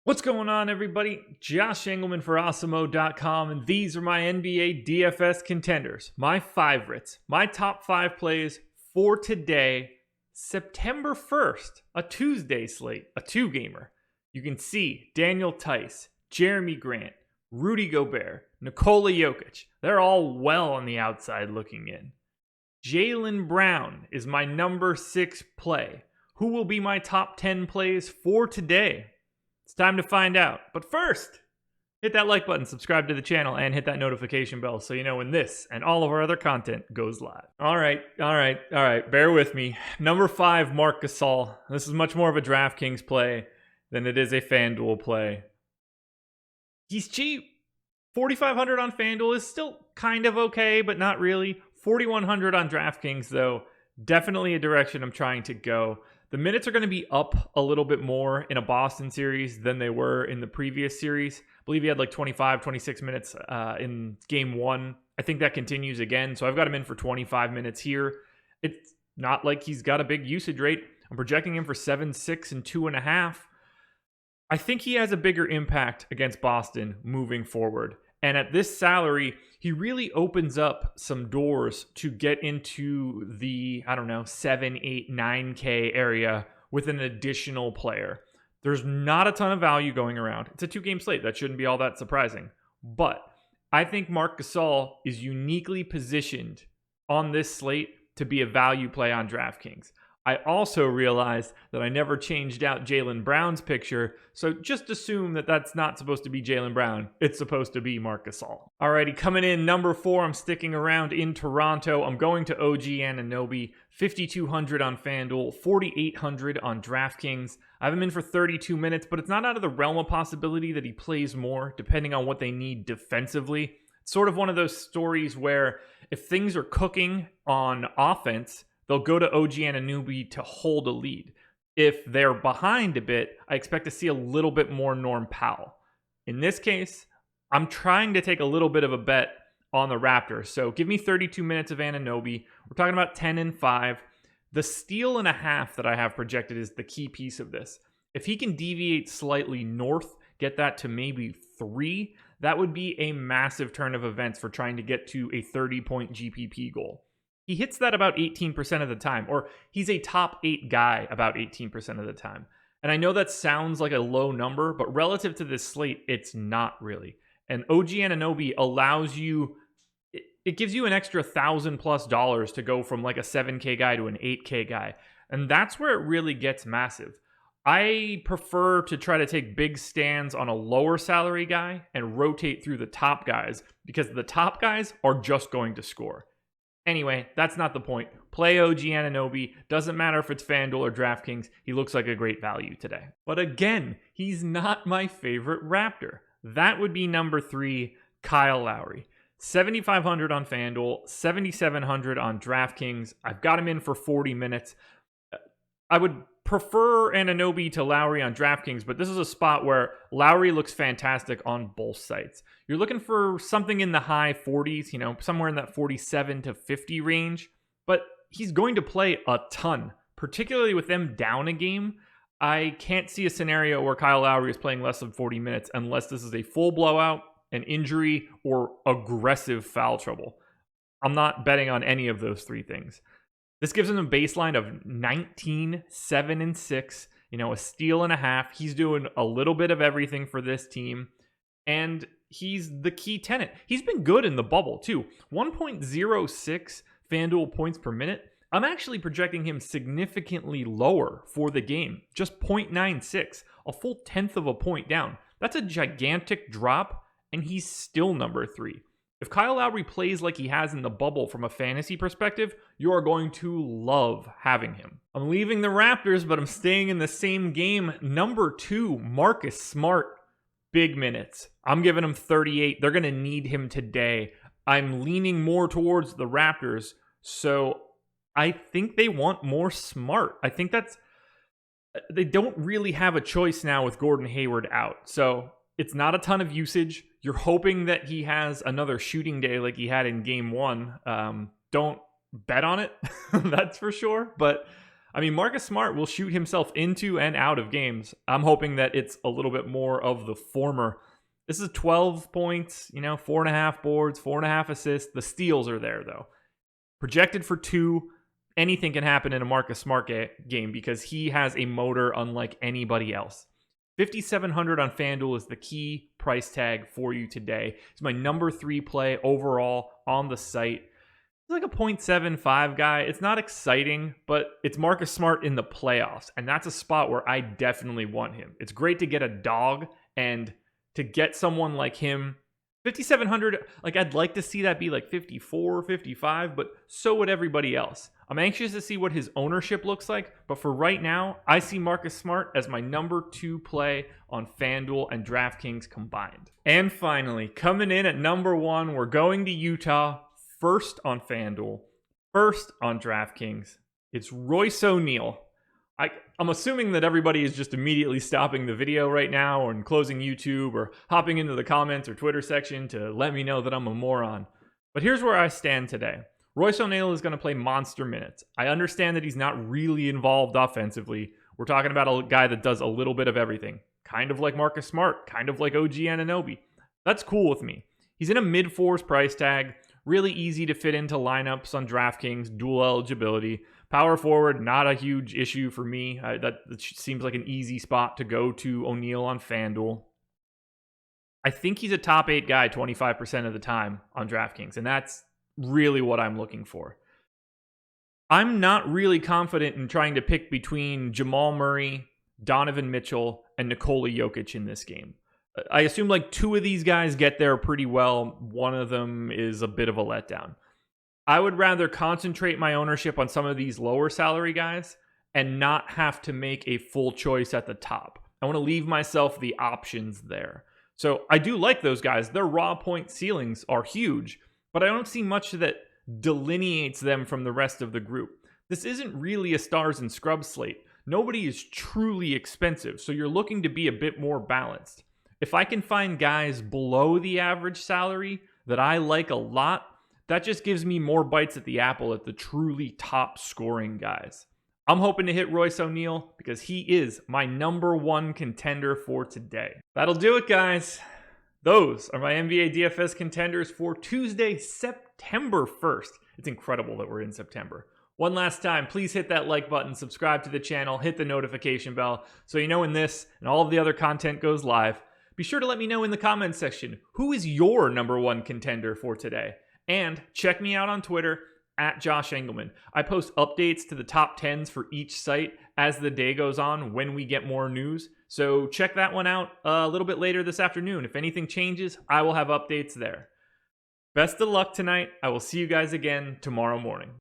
What's going on, everybody? Josh Engleman for Awesemo.com, and these are my NBA DFS contenders, my favorites, my top 5 plays for today, September 1st, a Tuesday slate, a 2-gamer. You can see Daniel Tice, Jeremy Grant, Rudy Gobert, Nikola Jokic. They're all well on the outside looking in. Jaylen Brown is my number 6 play. Who will be my top 10 plays for today? It's time to find out. But first, hit that like button, subscribe to the channel, and hit that notification bell so you know when this and all of our other content goes live. All right. Bear with me. Number 5, Marc Gasol. This is much more of a DraftKings play than it is a FanDuel play. He's cheap. 4,500 on FanDuel is still kind of okay, but not really. 4,100 on DraftKings, though, definitely a direction I'm trying to go. The minutes are going to be up a little bit more in a Boston series than they were in the previous series. I believe he had like 25, 26 minutes in game 1. I think that continues again. So I've got him in for 25 minutes here. It's not like he's got a big usage rate. I'm projecting him for 7, 6, and 2.5. I think he has a bigger impact against Boston moving forward. And at this salary, he really opens up some doors to get into the, 7, 8, 9K area with an additional player. There's not a ton of value going around. It's a 2-game slate. That shouldn't be all that surprising. But I think Marc Gasol is uniquely positioned on this slate to be a value play on DraftKings. I also realized that I never changed out Jaylen Brown's picture, so just assume that that's not supposed to be Jaylen Brown. It's supposed to be Marc Gasol. Alrighty, coming in number 4, I'm sticking around in Toronto. I'm going to OG Anunoby, 5,200 on FanDuel, 4,800 on DraftKings. I have him in for 32 minutes, but it's not out of the realm of possibility that he plays more, depending on what they need defensively. It's sort of one of those stories where if things are cooking on offense, they'll go to OG Anunoby to hold a lead. If they're behind a bit, I expect to see a little bit more Norm Powell. In this case, I'm trying to take a little bit of a bet on the Raptors. So give me 32 minutes of Anunoby. We're talking about 10 and 5. The steal and a half that I have projected is the key piece of this. If he can deviate slightly north, get that to maybe 3, that would be a massive turn of events for trying to get to a 30-point GPP goal. He hits that about 18% of the time, or he's a top 8 guy about 18% of the time. And I know that sounds like a low number, but relative to this slate, it's not really. And OG Anunoby allows you, it gives you an extra $1,000+ to go from like a 7K guy to an 8K guy. And that's where it really gets massive. I prefer to try to take big stands on a lower salary guy and rotate through the top guys, because the top guys are just going to score. Anyway, that's not the point. Play OG Anunoby. Doesn't matter if it's FanDuel or DraftKings. He looks like a great value today. But again, he's not my favorite Raptor. That would be number 3, Kyle Lowry. 7,500 on FanDuel, 7,700 on DraftKings. I've got him in for 40 minutes. I would prefer Anunoby to Lowry on DraftKings, but this is a spot where Lowry looks fantastic on both sites. You're looking for something in the high 40s, somewhere in that 47 to 50 range, but he's going to play a ton, particularly with them down a game. I can't see a scenario where Kyle Lowry is playing less than 40 minutes unless this is a full blowout, an injury, or aggressive foul trouble. I'm not betting on any of those 3 things. This gives him a baseline of 19, 7, and 6, a steal and a half. He's doing a little bit of everything for this team, and he's the key tenant. He's been good in the bubble, too. 1.06 FanDuel points per minute. I'm actually projecting him significantly lower for the game, just 0.96, a full 1/10 of a point down. That's a gigantic drop, and he's still number 3. If Kyle Lowry plays like he has in the bubble from a fantasy perspective, you are going to love having him. I'm leaving the Raptors, but I'm staying in the same game. Number 2, Marcus Smart. Big minutes. I'm giving him 38. They're going to need him today. I'm leaning more towards the Raptors, so I think they want more Smart. I think they don't really have a choice now with Gordon Hayward out. So it's not a ton of usage. You're hoping that he has another shooting day like he had in game 1. Don't bet on it, that's for sure. But I mean, Marcus Smart will shoot himself into and out of games. I'm hoping that it's a little bit more of the former. This is 12 points, 4.5 boards, 4.5 assists. The steals are there, though. Projected for 2. Anything can happen in a Marcus Smart game because he has a motor unlike anybody else. 5,700 on FanDuel is the key price tag for you today. It's my number 3 play overall on the site. It's like a 0.75 guy. It's not exciting, but it's Marcus Smart in the playoffs, and that's a spot where I definitely want him. It's great to get a dog, and to get someone like him, 5,700, like I'd like to see that be like 54, 55, but so would everybody else. I'm anxious to see what his ownership looks like, but for right now, I see Marcus Smart as my number 2 play on FanDuel and DraftKings combined. And finally, coming in at number 1, we're going to Utah, first on FanDuel, first on DraftKings. It's Royce O'Neale. I'm assuming that everybody is just immediately stopping the video right now and closing YouTube or hopping into the comments or Twitter section to let me know that I'm a moron. But here's where I stand today. Royce O'Neale is going to play monster minutes. I understand that he's not really involved offensively. We're talking about a guy that does a little bit of everything. Kind of like Marcus Smart, kind of like OG Anunoby. That's cool with me. He's in a mid-4s price tag. Really easy to fit into lineups on DraftKings, dual eligibility. Power forward, not a huge issue for me. That seems like an easy spot to go to O'Neale on FanDuel. I think he's a top 8 guy 25% of the time on DraftKings, and that's really what I'm looking for. I'm not really confident in trying to pick between Jamal Murray, Donovan Mitchell, and Nikola Jokic in this game. I assume like 2 of these guys get there pretty well. One of them is a bit of a letdown. I would rather concentrate my ownership on some of these lower salary guys and not have to make a full choice at the top. I want to leave myself the options there. So I do like those guys. Their raw point ceilings are huge, but I don't see much that delineates them from the rest of the group. This isn't really a stars and scrubs slate. Nobody is truly expensive, so you're looking to be a bit more balanced. If I can find guys below the average salary that I like a lot, that just gives me more bites at the apple at the truly top scoring guys. I'm hoping to hit Royce O'Neale because he is my number 1 contender for today. That'll do it, guys. Those are my NBA DFS contenders for Tuesday, September 1st. It's incredible that we're in September. One last time, please hit that like button, subscribe to the channel, hit the notification bell so you know when this and all of the other content goes live. Be sure to let me know in the comments section, who is your number 1 contender for today? And check me out on Twitter at Josh Engleman. I post updates to the top 10s for each site as the day goes on when we get more news. So check that one out a little bit later this afternoon. If anything changes, I will have updates there. Best of luck tonight. I will see you guys again tomorrow morning.